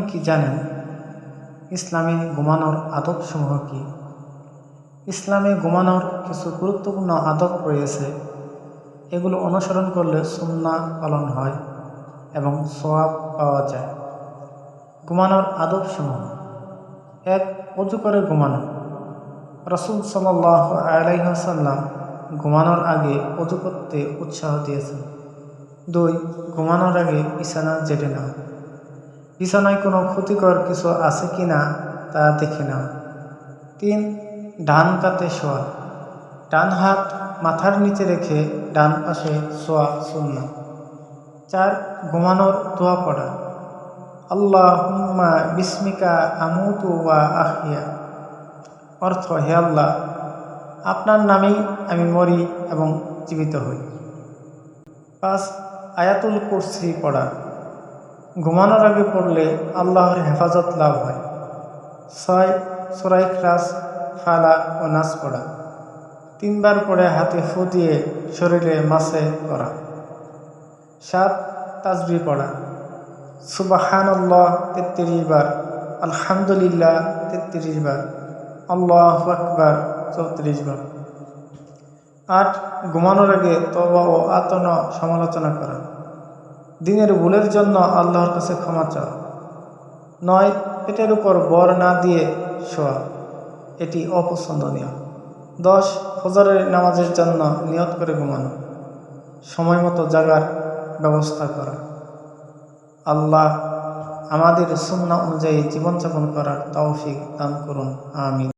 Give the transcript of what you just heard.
কি জানেন ইসলামে ঘুমানোর আদবসমূহ কি? ইসলামে ঘুমানোর কিছু গুরুত্বপূর্ণ আদব রয়েছে। এগুলো অনুসরণ করলে সুন্নাহ পালন হয় এবং সওয়াব পাওয়া যায়। ঘুমানোর আদবসমূহ: ১. অজু করে ঘুমানো। রাসূল সাল্লাল্লাহু আলাইহি ওয়াসাল্লাম ঘুমানোর আগে অজু করতে উৎসাহ দিয়েছেন। ২. ঘুমানোর আগে বিছানা ঝেড়ে নেওয়া। বিছানায় কোনো ক্ষতিকর কিছু আছে কি না তা দেখে নেওয়া। ৩. ডান কাতে শোয়া। ডান হাত মাথার নিচে রেখে ডান পাশে শোয়া সুন্নাহ। ৪. ঘুমানোর দোয়া পড়া। আল্লাহুম্মা বিসমিকা আমুতু ওয়া আহইয়া। অর্থ: হে আল্লাহ, আপনার নামেই আমি মরি এবং জীবিত হই। ৫. আয়াতুল কুরসি পড়া। ঘুমানোর আগে পড়লে আল্লাহর হেফাজত লাভ হয়। ৬. সূরা ইখলাস, ফালাক ও নাস পড়া। ৩ বার পড়ে হাতে ফু দিয়ে শরীরে মাসে করা। ৭. তাসবিহ পড়া। সুবহানাল্লাহ ৩৩ বার, আলহামদুলিল্লাহ ৩৩ বার, আল্লাহু আকবার ৩৪ বার। ৮. ঘুমানোর আগে তওবা ও আত্ম-সমালোচনা করা। দিনের ভুলের জন্য আল্লাহর কাছে ক্ষমা চাওয়া। ৯. পেটের উপর ভর না দিয়ে শোয়া, এটি অপছন্দনীয়। ১০. ফজরের নামাজের জন্য নিয়ত করে ঘুমানো। সময় মতো জাগার ব্যবস্থা করা। আল্লাহ আমাদের সুন্নাহ অনুযায়ী জীবনযাপন করার তৌফিক দান করুন। আমিন।